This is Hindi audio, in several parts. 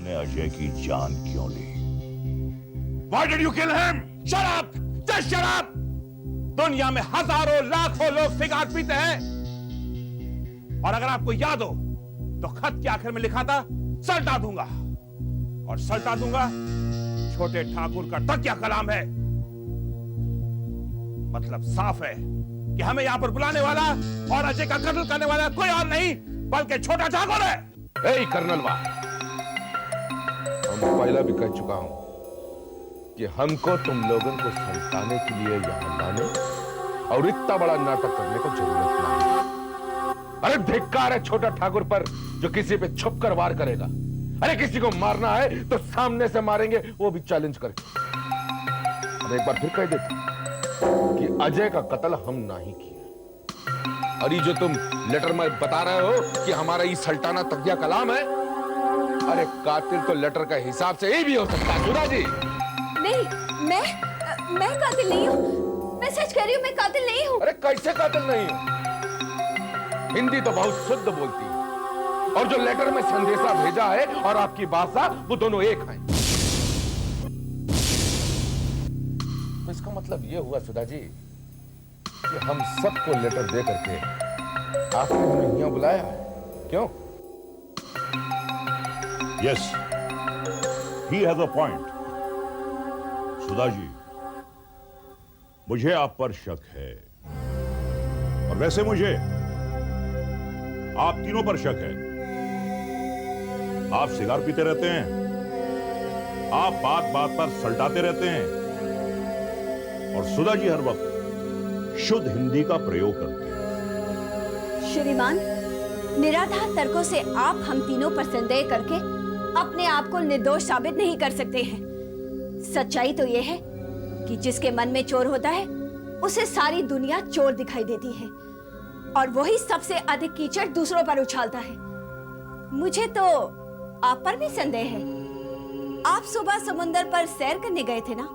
आपने अजय की जान क्यों ली? Why did you kill him? Shut up! Just shut up! दुनिया में हजारों लाखों लोग सिगारेट पीते हैं, और अगर आपको याद हो तो खत के आखिर में लिखा था सल्टा दूंगा, और सल्टा दूंगा छोटे ठाकुर का तकिया कलाम है। मतलब साफ है कि हमें यहां पर बुलाने वाला और अजय का कत्ल करने वाला कोई और नहीं बल्कि छोटा ठाकुर है। ए कर्नल वाह, हम पहला भी कह चुका हूं कि हमको तुम लोगों को सल्टाने के लिए यहां लाने और इतना बड़ा नाटक करने को जरूरत नहीं। अरे धिक्कार है छोटा ठाकुर पर जो किसी पे छुप कर वार करेगा। अरे किसी को मारना है तो सामने से मारेंगे, वो भी चैलेंज करके। अब एक बार फिर कह देते कि अजय का कत्ल हम नहीं किया। और ये जो तुम लेटर में बता रहे हो कि हमारा ये सल्टाना तकिया कलाम है, अरे कातिल तो लेटर का हिसाब से ही भी हो सकता है। सुधा जी नहीं, मैं कातिल नहीं हूँ। मैं सच कह रही हूँ, मैं कातिल नहीं हूँ। अरे कैसे कातिल नहीं हो? हिंदी तो बहुत शुद्ध बोलती है, और जो लेटर में संदेशा भेजा है और आपकी भाषा वो दोनों एक हैं। तो इसका मतलब ये हुआ सुधा जी कि हम सबको लेटर दे करके आपने हमें यहाँ बुलाया है, क्यों? Yes, he has a point. Sudha ji, मुझे आप पर शक है, और वैसे मुझे आप तीनों पर शक है। आप सिगार पीते रहते हैं, आप बात बात पर सल्टाते रहते हैं, और सुधा जी हर वक्त शुद्ध हिंदी का प्रयोग करते हैं। श्रीमान, निराधार तर्कों से आप हम तीनों पर संदेह करके अपने आप को निर्दोष साबित नहीं कर सकते हैं। सच्चाई तो यह है कि जिसके मन में चोर होता है उसे सारी दुनिया चोर दिखाई देती है, और वही सबसे अधिक कीचड़ दूसरों पर उछालता है। मुझे तो आप पर भी संदेह है। आप सुबह समुंदर पर सैर करने गए थे ना?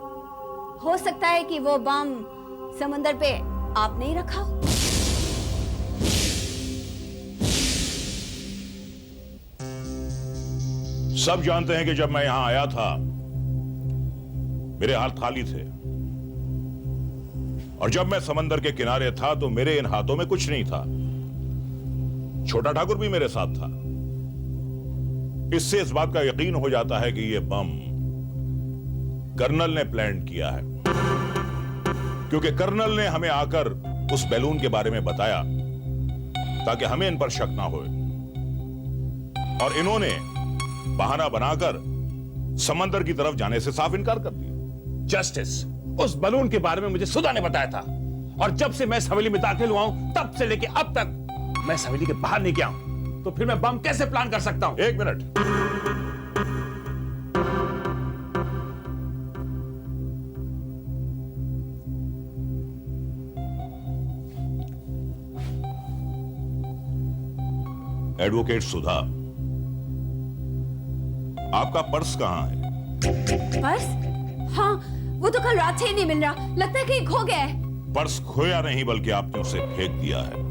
हो सकता है कि वो बम समुंदर पे आपने ही रखा हो। सब जानते हैं कि जब मैं यहां आया था मेरे हाथ खाली थे, और जब मैं समंदर के किनारे था तो मेरे इन हाथों में कुछ नहीं था। छोटा ठाकुर भी मेरे साथ था। इससे इस बात का यकीन हो जाता है कि यह बम कर्नल ने प्लान किया है, क्योंकि कर्नल ने हमें आकर उस बैलून के बारे में बताया ताकि हमें इन पर शक ना हो, और इन्होंने बहाना बनाकर समंदर की तरफ जाने से साफ इनकार कर दिया। जस्टिस, उस बलून के बारे में मुझे सुधा ने बताया था, और जब से मैं इस हवेली में दाखिल हुआ हूं तब से लेके अब तक मैं इस हवेली के बाहर नहीं गया हूं, तो फिर मैं बम कैसे प्लान कर सकता हूं? एक मिनट, एडवोकेट सुधा, आपका पर्स कहां है? पर्स? हाँ, वो तो कल रात से ही नहीं मिल रहा। लगता है कहीं खो गया है। पर्स खोया नहीं, बल्कि आपने उसे फेंक दिया है।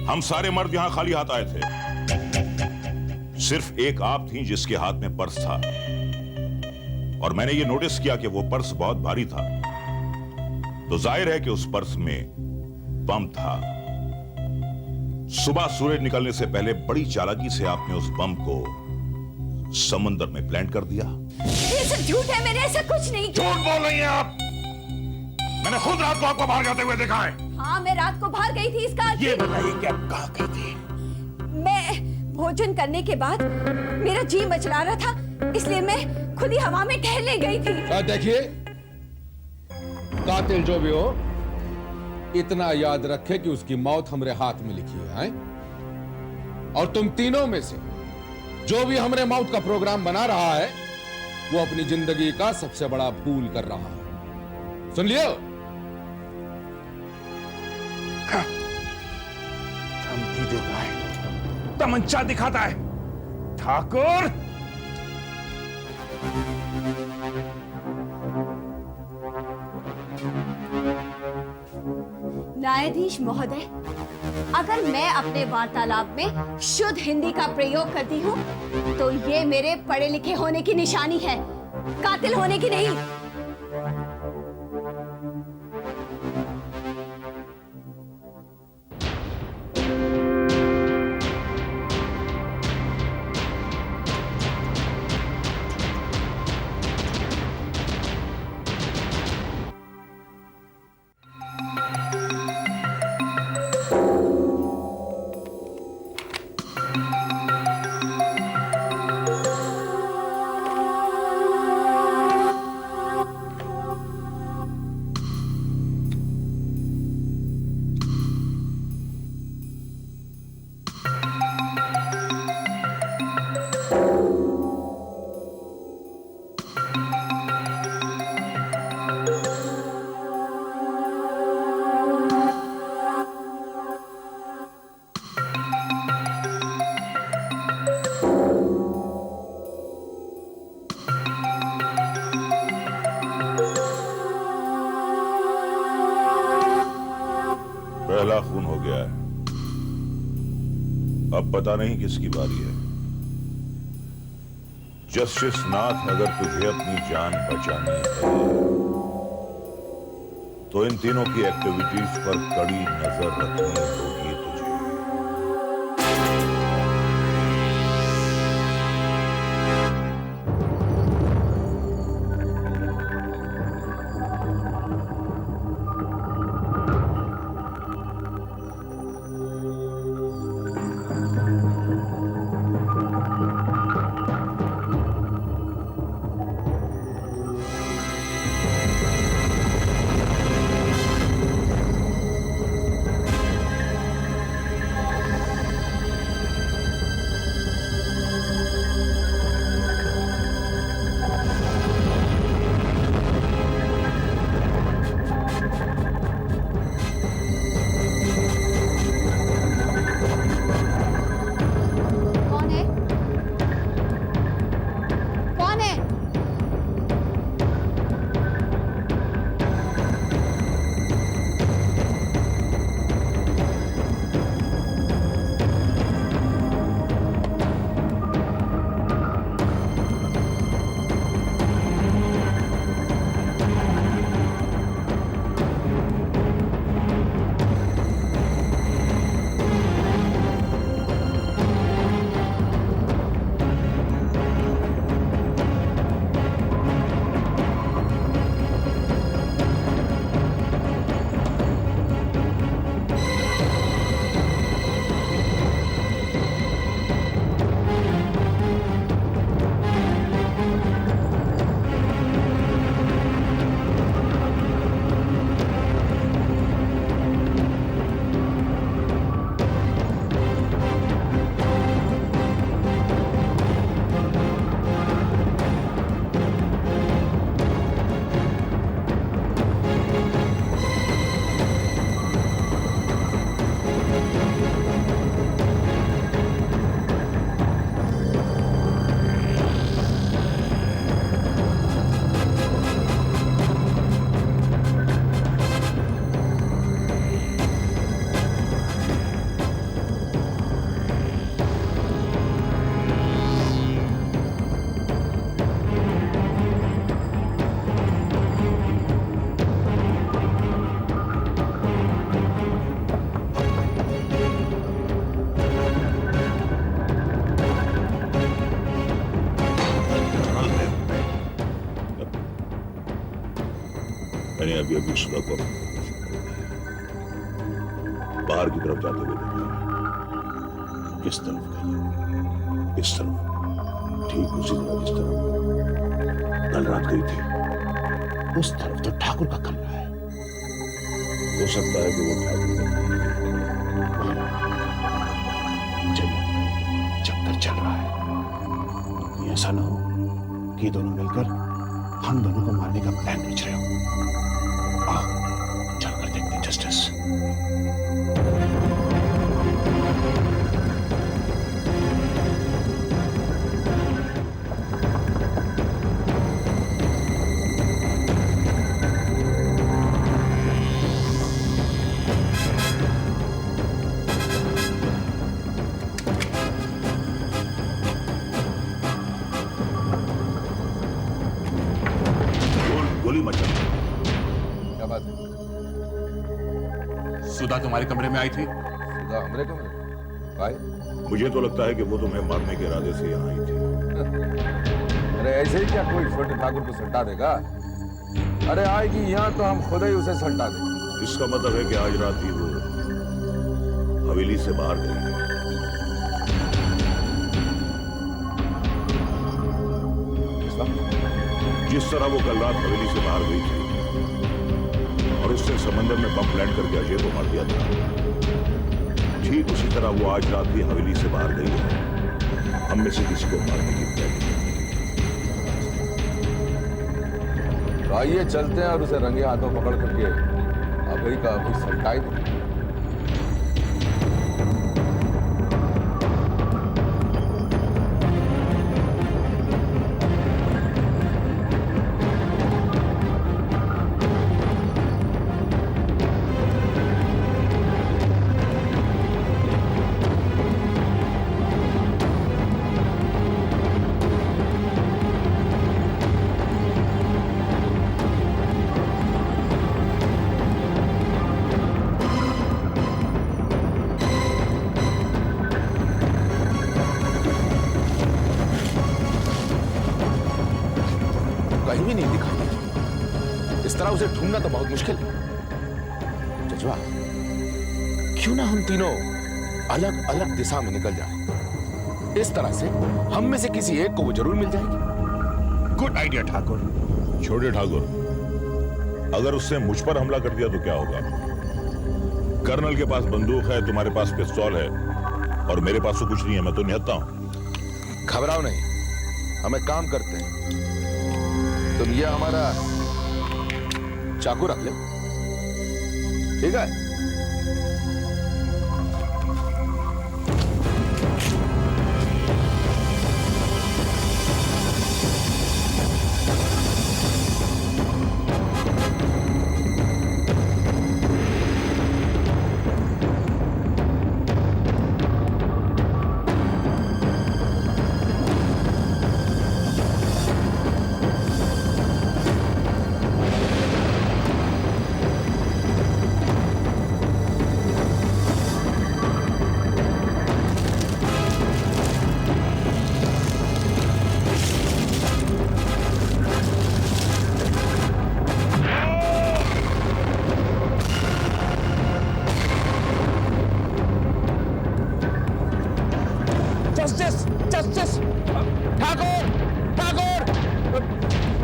हम सारे मर्द यहां खाली हाथ आए थे, सिर्फ एक आप थी जिसके हाथ में पर्स था, और मैंने ये नोटिस किया कि वो पर्स बहुत भारी था, तो जाहिर है कि उस पर्स में बम था। सुबह सूरज निकलने से पहले बड़ी चालाकी से आपने उस बम को समुद्र में प्लांट कर दिया। ये सब झूठ है, मैंने ऐसा कुछ नहीं किया। झूठ बोल रही हैं आप। मैंने खुद रात को आपको बाहर जाते हुए देखा है। हाँ, मैं रात को बाहर गई थी। इसका ये बताइए कि आप कहाँ गई थी? मैं भोजन करने के बाद मेरा जी मचला रहा था, इसलिए मैं खुली हवा में टहलने गई थी। देखिए, कातिल जो भी हो, इतना याद रखे कि उसकी मौत हमारे हाथ में लिखी है, और तुम तीनों में से जो भी हमरे मौत का प्रोग्राम बना रहा है वो अपनी जिंदगी का सबसे बड़ा भूल कर रहा है। सुन लियो? धमकी देता है, तमंचा दिखाता है। ठाकुर, न्यायाधीश महोदय, अगर मैं अपने वार्तालाप में शुद्ध हिंदी का प्रयोग करती हूँ तो ये मेरे पढ़े लिखे होने की निशानी है, कातिल होने की नहीं। पहला खून हो गया है, अब पता नहीं किसकी बारी है। जस्टिस नाथ, अगर तुझे अपनी जान बचानी है तो इन तीनों की एक्टिविटीज पर कड़ी नजर रखनी होगी तुझे। कौन है? कौन है? मैंने अभी अभी सुधा को बाहर की तरफ जाते हुए देखा। किस तरफ गई? इस तरफ, ठीक उसी तरह जिस तरफ कल रात गई थी। उस तरफ तो ठाकुर का कमरा है। हो सकता है कि वो ठाकुर चलिए, चक्कर चल रहा है। कहीं ऐसा ना हो कि दोनों मिलकर हम दोनों को मारने का प्लान रच रहे हो। आओ चलकर देखते हैं जस्टिस। बात है? सुधा तुम्हारे कमरे में आई थी? सुधा हमरे कमरे में? भाई मुझे तो लगता है कि वो तुम्हें मारने के इरादे से यहाँ आई थी। अरे ऐसे ही क्या कोई छोटे ठाकुर को सल्टा देगा? अरे आएगी यहाँ तो हम खुद ही उसे सल्टा देंगे। इसका मतलब है कि आज रात ही वो हवेली से बाहर गई। जिस तरह वो कल रात हवेली से बाहर गई थी और उससे समंदर में बम प्लांट करके अजय को मार दिया था, ठीक उसी तरह वो आज रात भी हवेली से बाहर गई है, हम में से किसी को मारने की प्लानिंग। तो आइए चलते हैं और उसे रंगे हाथों पकड़ करके अभी का अभी सल्टाई दें। कहीं भी नहीं दिखाई। इस तरह उसे ढूंढना तो बहुत मुश्किल है। जजवा, क्यों ना हम तीनों अलग अलग दिशा में निकल जाएं? इस तरह से हम में से किसी एक को वो जरूर मिल जाएगी। Good idea Thakur. छोटे ठाकुर, अगर उसने मुझ पर हमला कर दिया तो क्या होगा? कर्नल के पास बंदूक है, तुम्हारे पास पिस्तौल है और मेरे पास तो कुछ नहीं है, मैं तो निहत्ता हूं। घबराओ नहीं, हम एक काम करते हैं, तुम ये हमारा चाकू रख लो, ठीक है? जस्टिस ठाकुर ठाकुर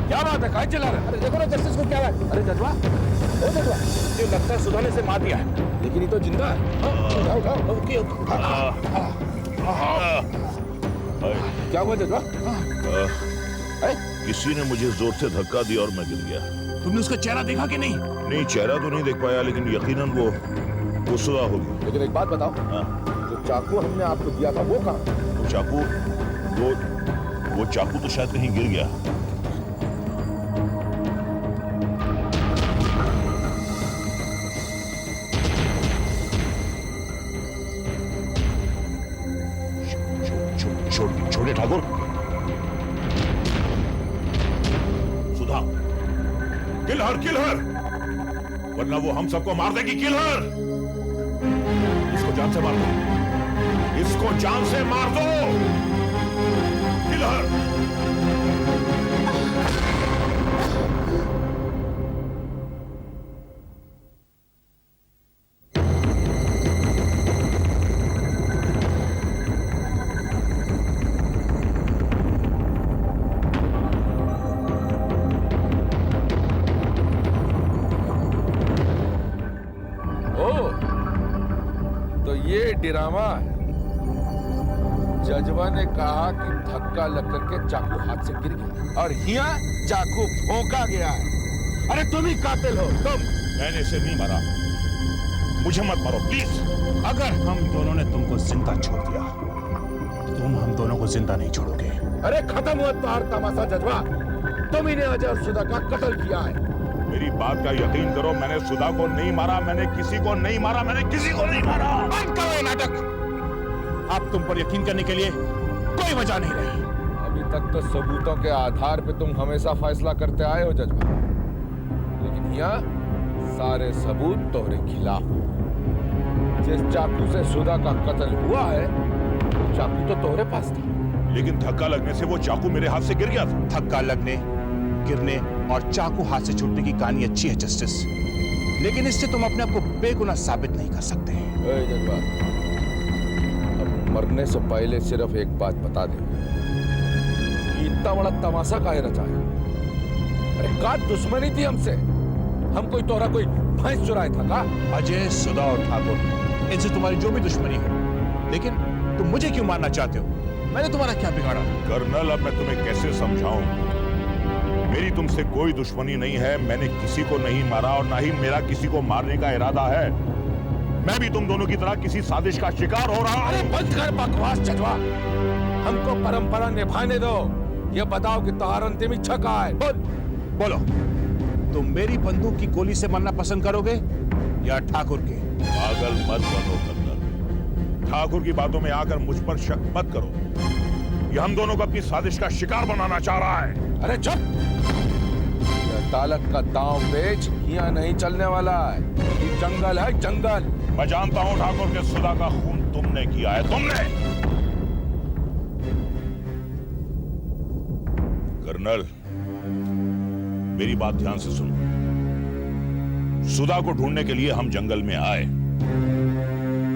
क्या बात है? काहे चिल्ला रहे? अरे देखो ना जस्टिस को क्या है? अरे जजवा, ओ जजवा, ये लगता है सुधा ने इसे मार दिया है, लेकिन ये तो जिंदा है। उठाओ उठाओ। ओके क्या हुआ जजवा? किसी ने मुझे जोर से धक्का दिया और मैं गिर गया। तुमने उसका चेहरा देखा कि नहीं? नहीं, चेहरा तो नहीं देख पाया, लेकिन यकीनन वो सुधा होगी। लेकिन एक बात बताओ, जो चाकू हमने आपको दिया था वो कहाँ? चाकू, वो चाकू तो शायद कहीं गिर गया। छोटे ठाकुर, सुधा, किल हर, वरना वो हम सबको मार देगी। किल हर, इसको जान से मार दो, इसको जान से मार दो। किल हर। ये ड्रामा है। जजवा ने कहा कि धक्का लग करके चाकू हाथ से गिर गया और यहाँ चाकू भोंका गया है। अरे तुम ही कातिल हो, तुम। मैंने इसे नहीं मारा, मुझे मत मारो प्लीज। अगर हम दोनों ने तुमको जिंदा छोड़ दिया, तुम हम दोनों को जिंदा नहीं छोड़ोगे। अरे खत्म हुआ तुम्हारा तमाशा जजवा। तुम ही ने अजय और सुधा का कत्ल किया है। मेरी बात का यकीन करो, मैंने सुधा को नहीं मारा, मैंने किसी को नहीं मारा, मैंने किसी को नहीं मारा। बंद करो ये नाटक। अब तुम पर यकीन करने के लिए कोई वजह नहीं रही। अभी तक तो सबूतों के आधार पे तुम हमेशा फैसला करते आए हो जजवा, लेकिन यहाँ सारे सबूत तोहरे खिलाफ हैं। जिस चाकू से सुधा का कत्ल हुआ है, वो चाकू तो तोहरे पास था। लेकिन धक्का लगने से वो चाकू मेरे हाथ से गिर गया था। धक्का लगने, गिरने और चाकू हाथ से छूटने की कहानी अच्छी है जस्टिस, लेकिन इससे तुम अपने आप को बेगुनाह साबित नहीं कर सकते। ए जज्बात, अब मरने से पहले सिर्फ एक बात बता दे कि इतना बड़ा तमाशा काहे रचा है? अरे का दुश्मनी थी हमसे? हम कोई तोहरा कोई भैंस चुराया था का? अजय, सुधा और ठाकुर, इनसे तुम्हारी जो भी दुश्मनी हो, लेकिन तुम मुझे क्यों मारना चाहते हो? मैंने तुम्हारा क्या बिगाड़ा? कर्नल, अब मैं तुम्हें कैसे समझाऊं? मेरी तुमसे कोई दुश्मनी नहीं है। मैंने किसी को नहीं मारा और ना ही मेरा किसी को मारने का इरादा है। मैं भी तुम दोनों की तरह किसी साजिश का शिकार हो रहा अरे हूं। बंद कर बकवास जजवा, हमको परंपरा निभाने दो। ये बताओ कि तुम्हारा अंतिम इच्छा क्या है? बोलो, तुम मेरी बंदूक की गोली से मरना पसंद करोगे या ठाकुर के? पागल मत बनो कर्नल। ठाकुर की बातों में आकर मुझ पर शक मत करो। ये हम दोनों को अपनी साजिश का शिकार बनाना चाह रहा है। अरे चुप! ये अदालत का दांव पेच यहाँ नहीं चलने वाला है। ये जंगल है, जंगल। मैं जानता हूं ठाकुर के सुधा का खून तुमने किया है, तुमने। कर्नल, मेरी बात ध्यान से सुनो। सुधा को ढूंढने के लिए हम जंगल में आए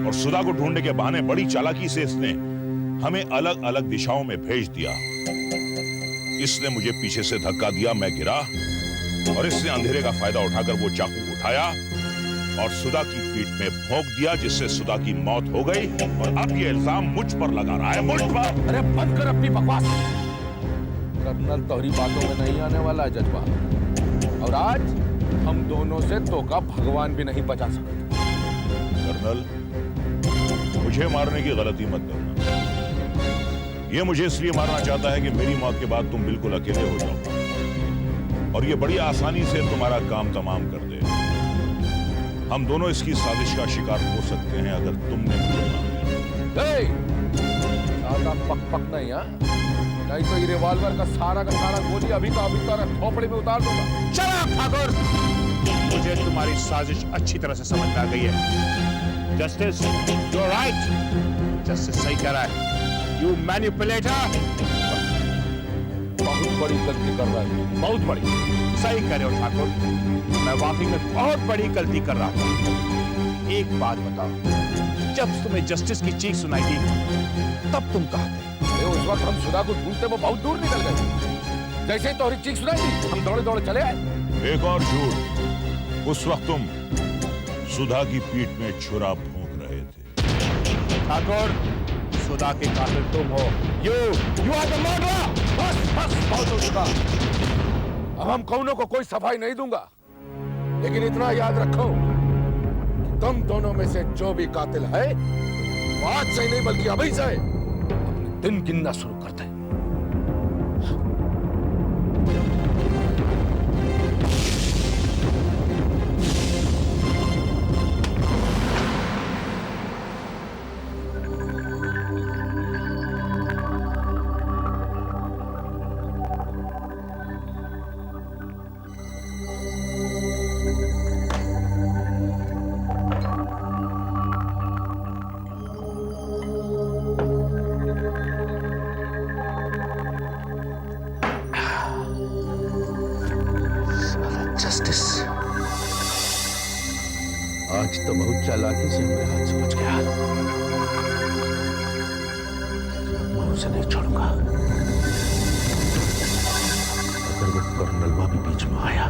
और सुधा को ढूंढने के बहाने बड़ी चालाकी से इसने हमें अलग अलग दिशाओं में भेज दिया। इसने मुझे पीछे से धक्का दिया, मैं गिरा और इसने अंधेरे का फायदा उठाकर वो चाकू उठाया और सुधा की पीठ में भोंक दिया, जिससे सुधा की मौत हो गई। और अब ये इल्जाम मुझ पर लगा रहा है, मुझ पर। अरे बंद कर अपनी बकवास। कर्नल तोहरी बातों में नहीं आने वाला है जज्बा, और आज हम दोनों से तो का भगवान भी नहीं बचा सकते। कर्नल, मुझे मारने की गलती मत करना। ये मुझे इसलिए मारना चाहता है कि मेरी मौत के बाद तुम बिल्कुल अकेले हो जाओ और ये बड़ी आसानी से तुम्हारा काम तमाम कर दे। हम दोनों इसकी साजिश का शिकार हो सकते हैं अगर तुमने मुझे मार दिया। ज्यादा पक नहीं, हाँ? नहीं तो ये रिवॉल्वर का सारा गोली अभी का अभी तारा खोपड़े में उतार दूंगा। शराब ठाकुर, मुझे तुम्हारी साजिश अच्छी तरह से समझ में आ गई है। Justice, you are right. Justice सही कह रहा है। You manipulator. बहुत बड़ी गलती कर रहा है, बहुत बड़ी। सही कह रहे हो ठाकुर, मैं वाकई में बहुत बड़ी गलती कर रहा था। एक बात बताओ, जब तुम्हें जस्टिस की चीख सुनाई दी तब तुम कहाँ थे? अरे उस वक्त हम सुधा को ढूंढते वो बहुत दूर निकल गए। जैसे ही तोहरी चीख सुनाई दी, हम दौड़े दौड़े चले आए। एक और झूठ, उस वक्त तुम सुधा की पीठ में छुरा भोंक रहे थे। ठाकुर, सुधा के कातिल तुम हो। You are the murderer. बस बहुत हो चुका। अब हम कौनों को कोई सफाई नहीं दूंगा, लेकिन इतना याद रखो कि तुम दोनों में से जो भी कातिल है, वो आज से नहीं बल्कि अभी से अपने दिन गिनना शुरू करते हैं। आज तो बहुत चालाकी से मेरे हाथ से बच गया। मैं उसे नहीं छोड़ूंगा। अगर वो कर्नलवा भी बीच में आया